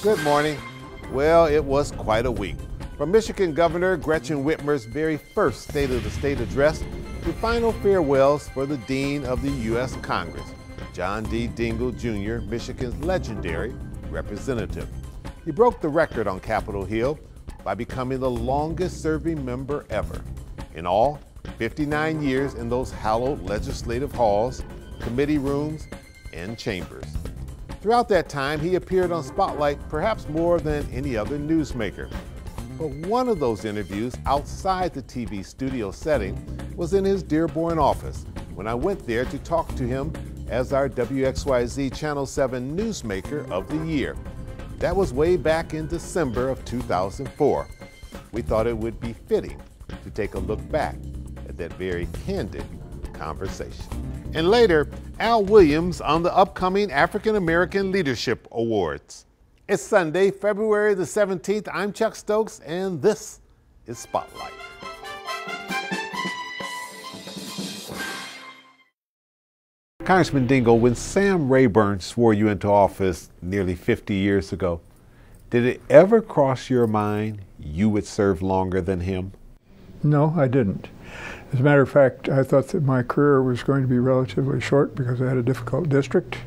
Good morning. Well, it was quite a week. From Michigan Governor Gretchen Whitmer's very first State of the State address to final farewells for the Dean of the U.S. Congress, John D. Dingell, Jr., Michigan's legendary representative. He broke the record on Capitol Hill by becoming the longest-serving member ever. In all, 59 years in those hallowed legislative halls, committee rooms, and chambers. Throughout that time, he appeared on Spotlight perhaps more than any other newsmaker. But one of those interviews outside the TV studio setting was in his Dearborn office when I went there to talk to him as our WXYZ Channel 7 Newsmaker of the Year. That was way back in December of 2004. We thought it would be fitting to take a look back at that very candid conversation. And later, Al Williams on the upcoming African American Leadership Awards. It's Sunday, February the 17th. I'm Chuck Stokes, and this is Spotlight. Congressman Dingell, when Sam Rayburn swore you into office nearly 50 years ago, did it ever cross your mind you would serve longer than him? No, I didn't. As a matter of fact, I thought that my career was going to be relatively short because I had a difficult district,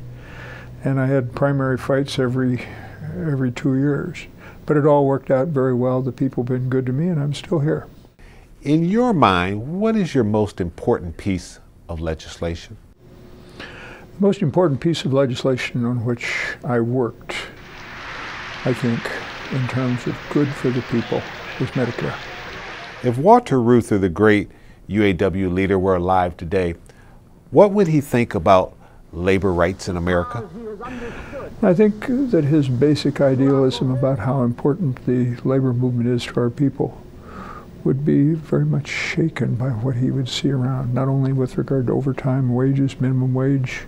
and I had primary fights every 2 years. But it all worked out very well. The people have been good to me, and I'm still here. In your mind, what is your most important piece of legislation? The most important piece of legislation on which I worked, I think, in terms of good for the people, was Medicare. If Walter Reuther, the great UAW leader, were alive today, what would he think about labor rights in America? I think that his basic idealism about how important the labor movement is to our people would be very much shaken by what he would see around, not only with regard to overtime wages, minimum wage,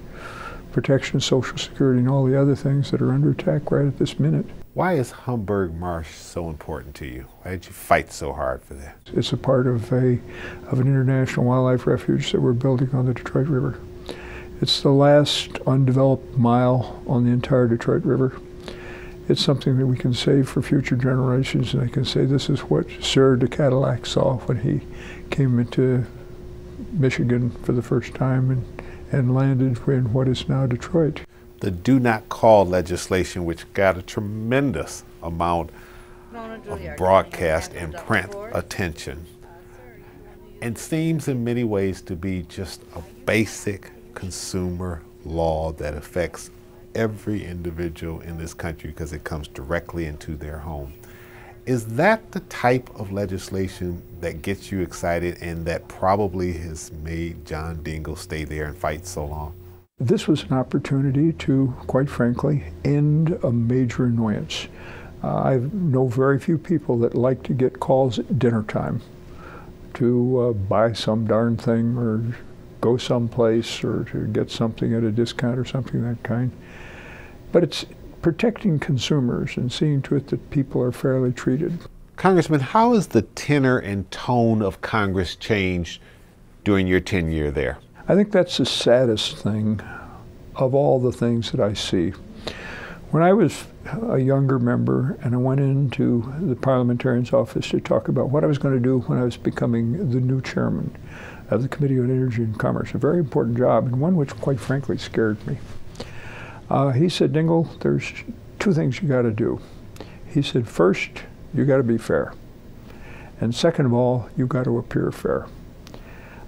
protection of Social Security, and all the other things that are under attack right at this minute. Why is Humberg Marsh so important to you? Why did you fight so hard for that? It's a part of an international wildlife refuge that we're building on the Detroit River. It's the last undeveloped mile on the entire Detroit River. It's something that we can save for future generations, and they can say this is what Sir de Cadillac saw when he came into Michigan for the first time and landed in what is now Detroit. The Do Not Call legislation, which got a tremendous amount of broadcast and print attention, and seems in many ways to be just a basic consumer law that affects every individual in this country because it comes directly into their home. Is that the type of legislation that gets you excited and that probably has made John Dingell stay there and fight so long? This was an opportunity to, quite frankly, end a major annoyance. I know very few people that like to get calls at dinner time to buy some darn thing or go someplace or to get something at a discount or something of that kind. But it's protecting consumers and seeing to it that people are fairly treated. Congressman, how has the tenor and tone of Congress changed during your tenure there? I think that's the saddest thing of all the things that I see. When I was a younger member and I went into the parliamentarian's office to talk about what I was going to do when I was becoming the new chairman of the Committee on Energy and Commerce, a very important job and one which quite frankly scared me. He said, Dingell, there's two things you got to do. He said, first, you got to be fair. And second of all, you got to appear fair.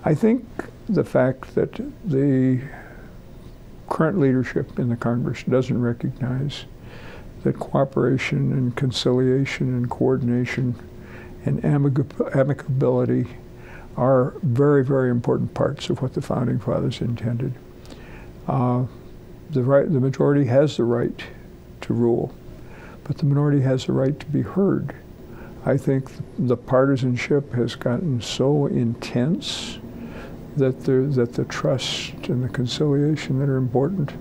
I think the fact that the current leadership in the Congress doesn't recognize that cooperation and conciliation and coordination and amicability are very, very important parts of what the Founding Fathers intended. The majority has the right to rule, but the minority has the right to be heard. I think the partisanship has gotten so intense that the trust and the conciliation that are important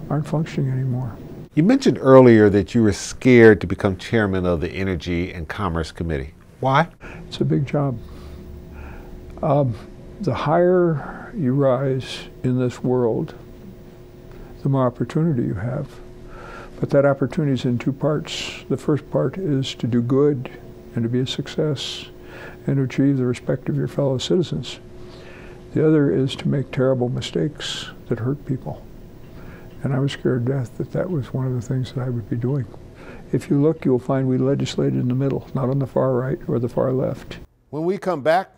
aren't functioning anymore. You mentioned earlier that you were scared to become chairman of the Energy and Commerce Committee. Why? It's a big job. The higher you rise in this world, the more opportunity you have. But that opportunity is in two parts. The first part is to do good and to be a success and to achieve the respect of your fellow citizens. The other is to make terrible mistakes that hurt people. And I was scared to death that that was one of the things that I would be doing. If you look, you'll find we legislated in the middle, not on the far right or the far left. When we come back,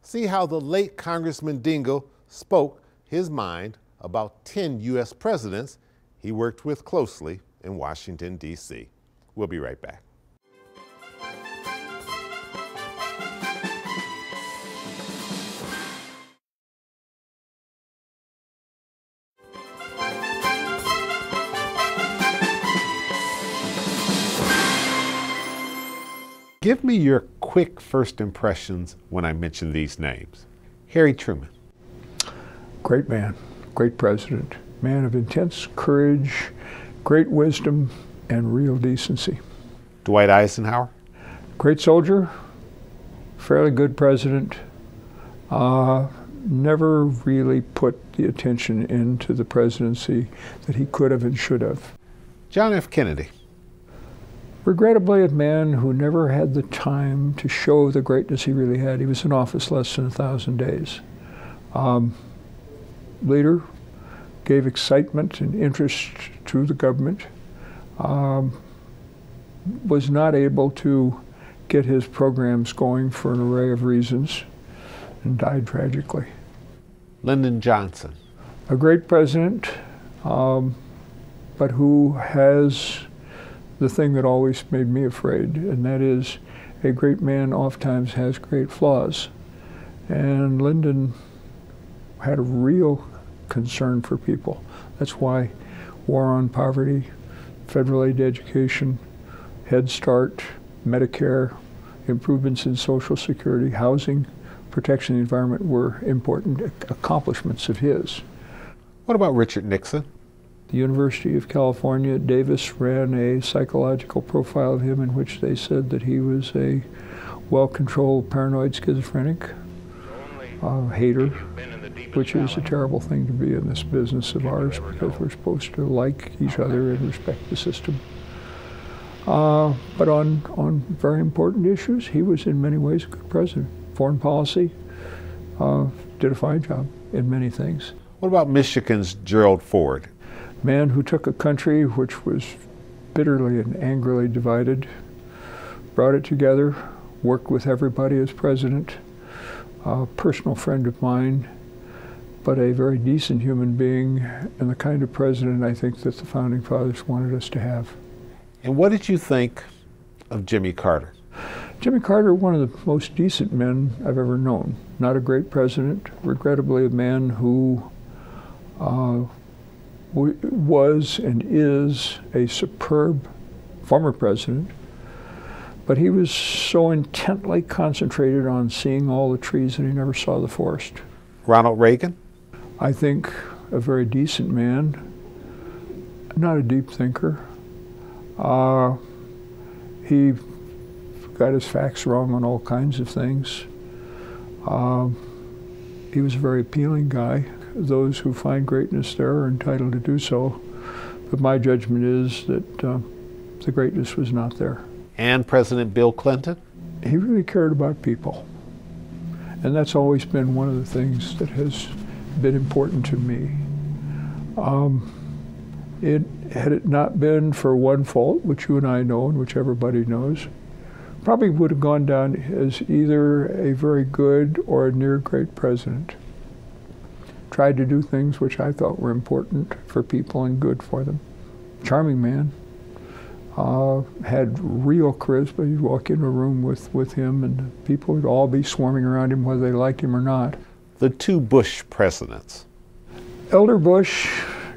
see how the late Congressman Dingell spoke his mind about 10 U.S. presidents he worked with closely in Washington, D.C. We'll be right back. Give me your quick first impressions when I mention these names. Harry Truman. Great man, great president, man of intense courage, great wisdom, and real decency. Dwight Eisenhower. Great soldier, fairly good president, never really put the attention into the presidency that he could have and should have. John F. Kennedy. Regrettably, a man who never had the time to show the greatness he really had. He was in office less than 1,000 days. Leader, gave excitement and interest to the government, was not able to get his programs going for an array of reasons, and died tragically. Lyndon Johnson. A great president, but who has the thing that always made me afraid, and that is a great man oftentimes has great flaws. And Lyndon had a real concern for people. That's why war on poverty, federal aid to education, Head Start, Medicare, improvements in Social Security, housing, protection of the environment were important accomplishments of his. What about Richard Nixon? The University of California, Davis ran a psychological profile of him in which they said that he was a well-controlled paranoid schizophrenic, hater, which is a terrible thing to be in this business of ours because we're supposed to like each other and respect the system. But on very important issues, he was in many ways a good president. Foreign policy, did a fine job in many things. What about Michigan's Gerald Ford? Man who took a country which was bitterly and angrily divided, brought it together, worked with everybody as president, a personal friend of mine, but a very decent human being and the kind of president I think that the Founding Fathers wanted us to have. And what did you think of Jimmy Carter? Jimmy Carter, one of the most decent men I've ever known. Not a great president, regrettably a man who was and is a superb former president, but he was so intently concentrated on seeing all the trees that he never saw the forest. Ronald Reagan? I think a very decent man, not a deep thinker. He got his facts wrong on all kinds of things. He was a very appealing guy. Those who find greatness there are entitled to do so, but my judgment is that the greatness was not there. And President Bill Clinton? He really cared about people, and that's always been one of the things that has been important to me. Had it not been for one fault, which you and I know and which everybody knows, probably would have gone down as either a very good or a near great president. Tried to do things which I thought were important for people and good for them. Charming man. Had real charisma. You'd walk in a room with him and people would all be swarming around him whether they liked him or not. The two Bush presidents. Elder Bush,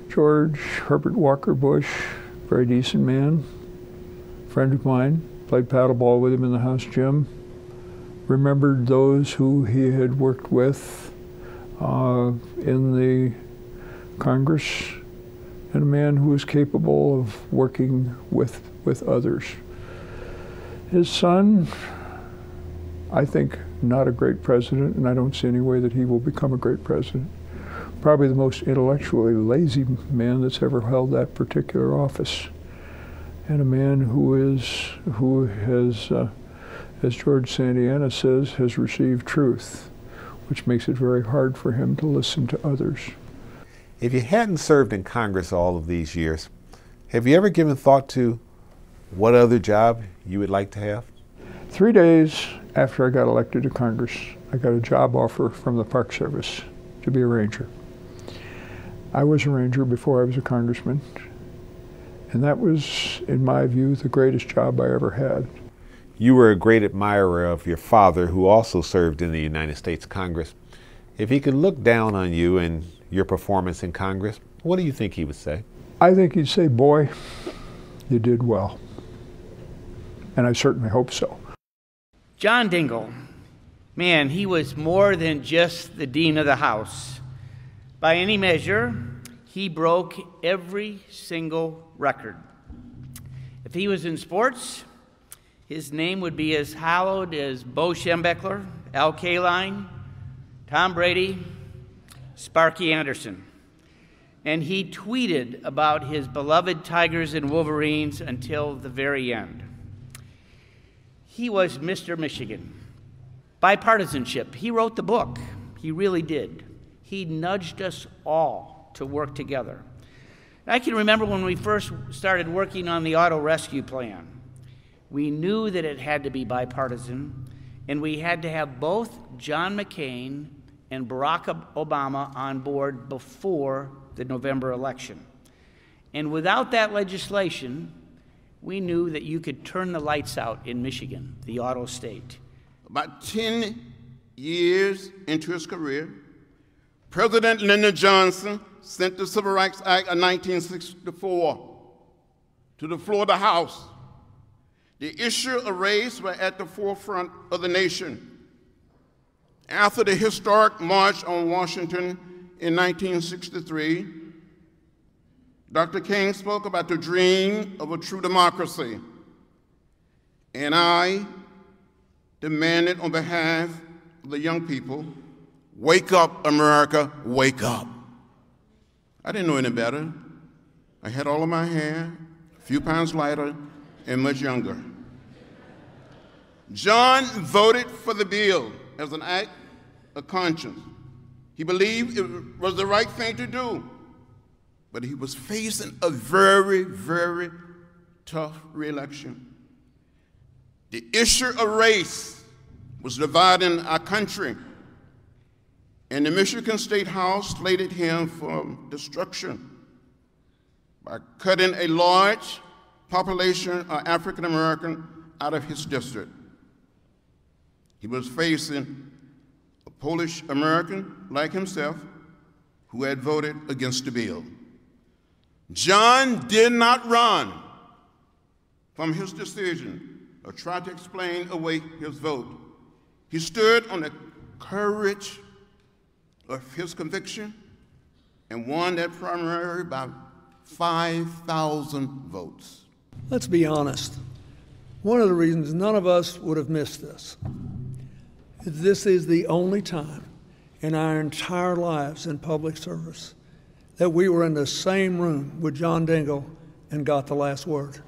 George Herbert Walker Bush, very decent man, friend of mine, played paddleball with him in the house gym, remembered those who he had worked with in the Congress, and a man who was capable of working with others. His son, I think, not a great president, and I don't see any way that he will become a great president. Probably the most intellectually lazy man that's ever held that particular office. and a man who has, as George Santayana says, has received truth, which makes it very hard for him to listen to others. If you hadn't served in Congress all of these years, have you ever given thought to what other job you would like to have? 3 days after I got elected to Congress, I got a job offer from the Park Service to be a ranger. I was a ranger before I was a congressman, and that was, in my view, the greatest job I ever had. You were a great admirer of your father, who also served in the United States Congress. If he could look down on you and your performance in Congress, what do you think he would say? I think he'd say, "Boy, you did well." And I certainly hope so. John Dingell, man, he was more than just the Dean of the House. By any measure, he broke every single record. If he was in sports, his name would be as hallowed as Bo Schembechler, Al Kaline, Tom Brady, Sparky Anderson. And he tweeted about his beloved Tigers and Wolverines until the very end. He was Mr. Michigan. Bipartisanship, he wrote the book. He really did. He nudged us all to work together. I can remember when we first started working on the auto rescue plan. We knew that it had to be bipartisan, and we had to have both John McCain and Barack Obama on board before the November election. And without that legislation, we knew that you could turn the lights out in Michigan, the auto state. About 10 years into his career, President Lyndon Johnson sent the Civil Rights Act of 1964 to the floor of the House. The issue of race was at the forefront of the nation. After the historic March on Washington in 1963, Dr. King spoke about the dream of a true democracy, and I demanded on behalf of the young people, wake up, America, wake up. I didn't know any better. I had all of my hair, a few pounds lighter, and much younger. John voted for the bill as an act of conscience. He believed it was the right thing to do, but he was facing a very, very tough re-election. The issue of race was dividing our country, and the Michigan State House slated him for destruction by cutting a large population of African American out of his district. He was facing a Polish American like himself who had voted against the bill. John did not run from his decision or try to explain away his vote. He stood on the courage of his conviction and won that primary by 5,000 votes. Let's be honest. One of the reasons none of us would have missed this is this is the only time in our entire lives in public service that we were in the same room with John Dingell and got the last word.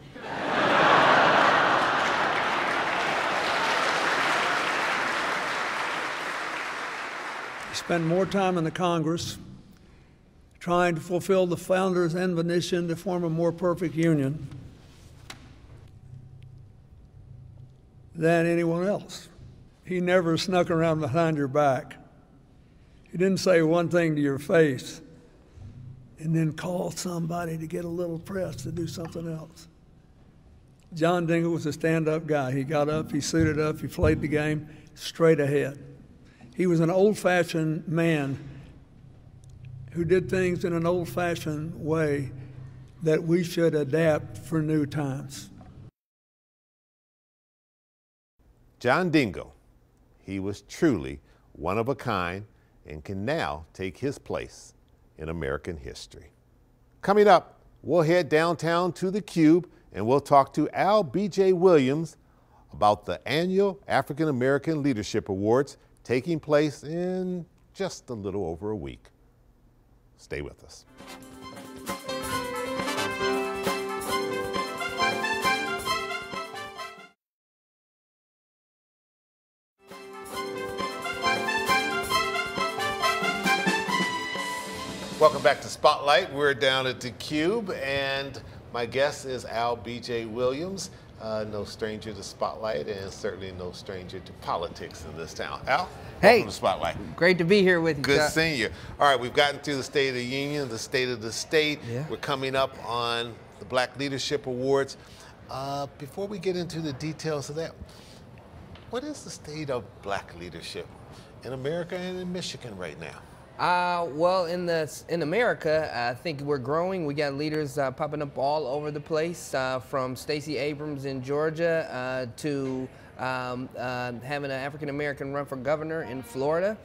He spent more time in the Congress trying to fulfill the founder's admonition to form a more perfect union than anyone else. He never snuck around behind your back. He didn't say one thing to your face and then call somebody to get a little press to do something else. John Dingell was a stand-up guy. He got up, he suited up, he played the game straight ahead. He was an old-fashioned man who did things in an old-fashioned way that we should adapt for new times. John Dingell, he was truly one of a kind and can now take his place in American history. Coming up, we'll head downtown to the Cube and we'll talk to Al B.J. Williams about the annual African American Leadership Awards taking place in just a little over a week. Stay with us. Welcome back to Spotlight. We're down at the Cube, and my guest is Al B.J. Williams. No stranger to Spotlight, and certainly no stranger to politics in this town. Al, welcome to Spotlight. Great to be here with you. Good seeing you. All right, we've gotten through the State of the Union, the State of the State. Yeah. We're coming up on the Black Leadership Awards. Before we get into the details of that, what is the state of black leadership in America and in Michigan right now? Well, in America, I think we're growing. We got leaders popping up all over the place, from Stacey Abrams in Georgia to having an African-American run for governor in Florida,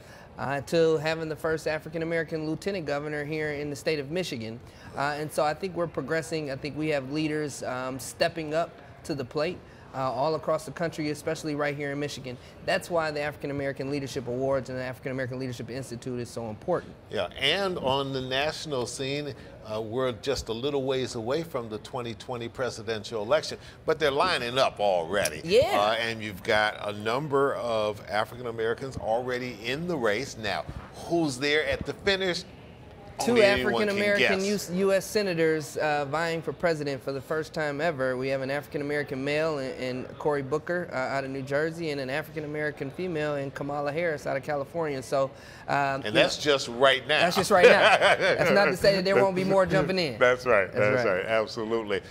to having the first African-American lieutenant governor here in the state of Michigan. And so I think we're progressing. I think we have leaders stepping up to the plate. All across the country, especially right here in Michigan. That's why the African American Leadership Awards and the African American Leadership Institute is so important. Yeah, and on the national scene, we're just a little ways away from the 2020 presidential election, but they're lining up already. Yeah. And you've got a number of African Americans already in the race. Now, who's there at the finish? Two African-American U.S. senators vying for president for the first time ever. We have an African-American male in Cory Booker out of New Jersey, and an African-American female in Kamala Harris out of California. So, and that's just right now. That's just right now. That's not to say that there won't be more jumping in. That's right. That's right. Absolutely.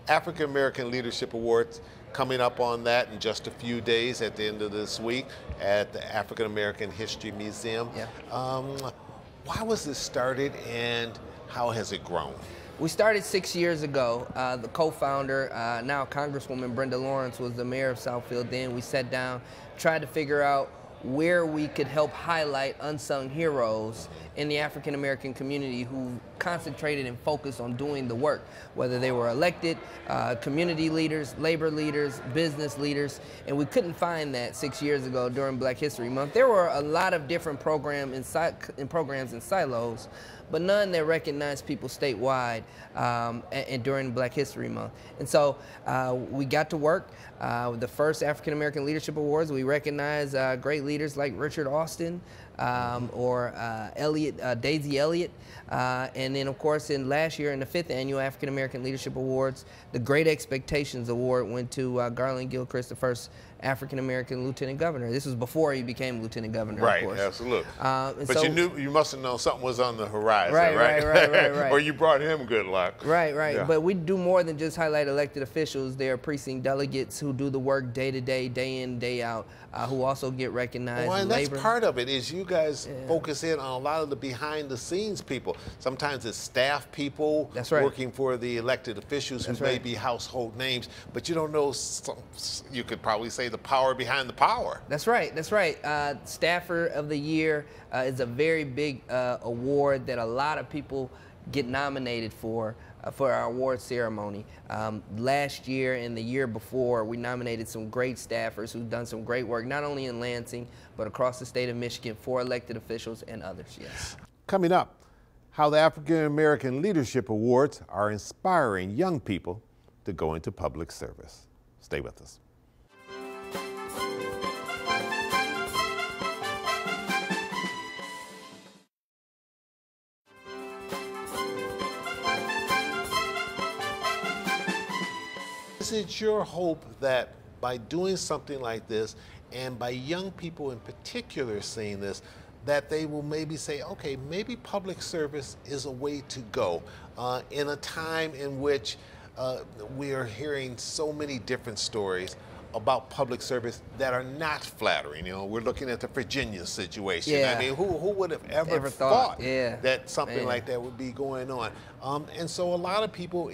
African-American Leadership Awards coming up on that in just a few days at the end of this week at the African-American History Museum. Yeah. Why was this started, and how has it grown? We started 6 years ago. The co-founder, now Congresswoman Brenda Lawrence, was the mayor of Southfield then. We sat down, tried to figure out where we could help highlight unsung heroes in the African American community who concentrated and focused on doing the work, whether they were elected, community leaders, labor leaders, business leaders, and we couldn't find that 6 years ago during Black History Month. There were a lot of different programs in silos, but none that recognized people statewide and during Black History Month. And so we got to work. The first African American Leadership Awards, we recognize great leaders like Richard Austin or Daisy Elliott. And then, of course, in last year, in the 5th Annual African American Leadership Awards, the Great Expectations Award went to Garland Gilchrist, the first African American lieutenant governor. This was before he became lieutenant governor, right, of course. Absolutely. But so, you must have known something was on the horizon, right? Right. Or you brought him good luck. Right. Yeah. But we do more than just highlight elected officials. There are precinct delegates who do the work day to day, day in, day out, who also get recognized. Well, and that's part of it, is you guys focus in on a lot of the behind the scenes people. Sometimes it's staff people working for the elected officials who may be household names, but you don't know, you could probably say, the power behind the power. That's right. Staffer of the Year is a very big award that a lot of people get nominated for our award ceremony. Last year and the year before, we nominated some great staffers who've done some great work, not only in Lansing, but across the state of Michigan for elected officials and others, yes. Coming up, how the African American Leadership Awards are inspiring young people to go into public service. Stay with us. Is it your hope that by doing something like this, and by young people in particular seeing this, that they will maybe say, okay, maybe public service is a way to go in a time in which we are hearing so many different stories about public service that are not flattering? You know, we're looking at the Virginia situation. Yeah. I mean, who would have ever thought that something like that would be going on? And so a lot of people,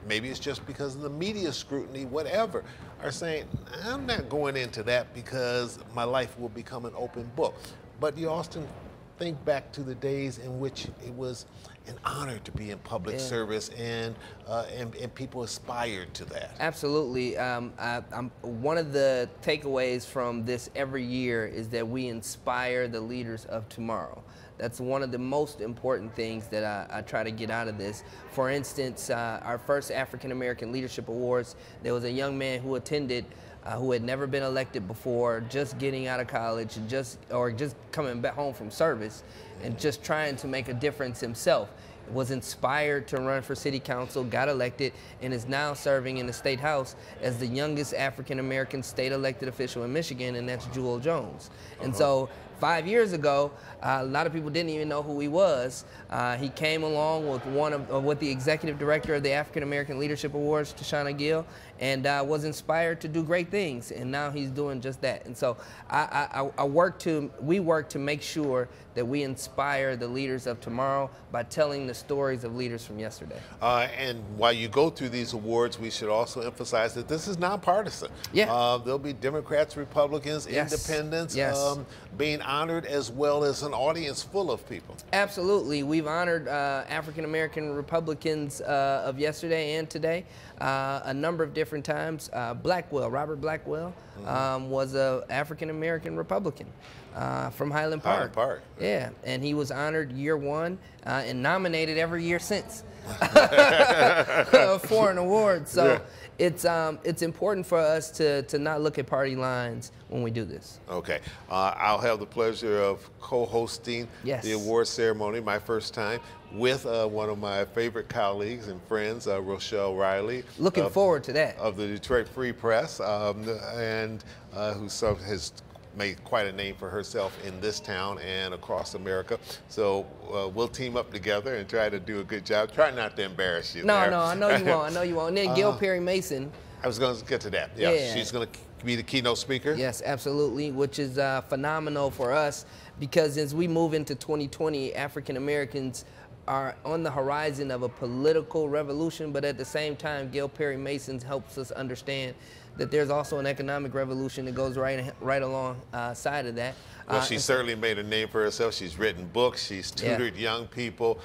maybe it's just because of the media scrutiny, whatever, are saying, I'm not going into that because my life will become an open book. But you often think back to the days in which it was an honor to be in public service, and people aspired to that. Absolutely. One of the takeaways from this every year is that we inspire the leaders of tomorrow. That's one of the most important things that I try to get out of this. For instance, our first African American Leadership Awards, there was a young man who attended who had never been elected before, just getting out of college, or just coming back home from service, and just trying to make a difference himself. Was inspired to run for city council, got elected, and is now serving in the state house as the youngest African-American state elected official in Michigan, and that's Jewel Jones. And so 5 years ago, a lot of people didn't even know who he was. He came along with the executive director of the African American Leadership Awards, Tashana Gill, and was inspired to do great things. And now he's doing just that. And so we work to make sure that we inspire the leaders of tomorrow by telling the stories of leaders from yesterday. And while you go through these awards, we should also emphasize that this is nonpartisan. Yeah. There'll be Democrats, Republicans, Yes. independents Yes. being honored, as well as an audience full of people. Absolutely. We've honored African American Republicans of yesterday and today a number of different times. Robert Blackwell, was an African American Republican from Highland Park. Highland Park. Yeah, and he was honored year one and nominated every year since for an award. So it's important for us to not look at party lines when we do this. Okay. I'll have the pleasure of co-hosting the award ceremony, my first time, with one of my favorite colleagues and friends, Rochelle Riley. Looking forward to that. Of the Detroit Free Press, and who has made quite a name for herself in this town and across America. So we'll team up together and try to do a good job. Try not to embarrass you. No, I know you won't. I know you won't. And then Gail Perry Mason. I was going to get to that. Yeah. She's going to be the keynote speaker. Yes, absolutely, which is phenomenal for us, because as we move into 2020, African Americans are on the horizon of a political revolution, but at the same time, Gail Perry Mason helps us understand that there's also an economic revolution that goes right alongside of that. Well, she certainly made a name for herself. She's written books. She's tutored young people.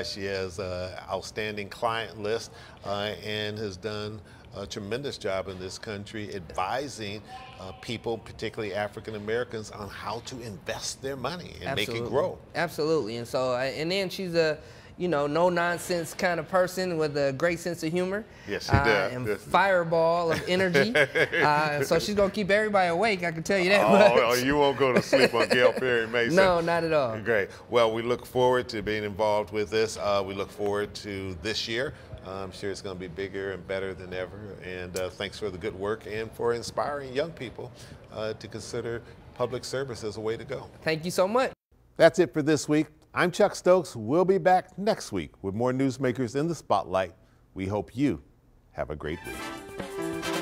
She has an outstanding client list and has done a tremendous job in this country advising people, particularly African Americans, on how to invest their money and make it grow. Absolutely. And so, and then she's a no-nonsense kind of person with a great sense of humor. Yes, she does. And fireball of energy. So she's going to keep everybody awake, I can tell you that much. You won't go to sleep on Gail Perry Mason. No, not at all. Great. Well, we look forward to being involved with this. We look forward to this year. I'm sure it's going to be bigger and better than ever. And thanks for the good work and for inspiring young people to consider public service as a way to go. Thank you so much. That's it for this week. I'm Chuck Stokes. We'll be back next week with more newsmakers in the spotlight. We hope you have a great week.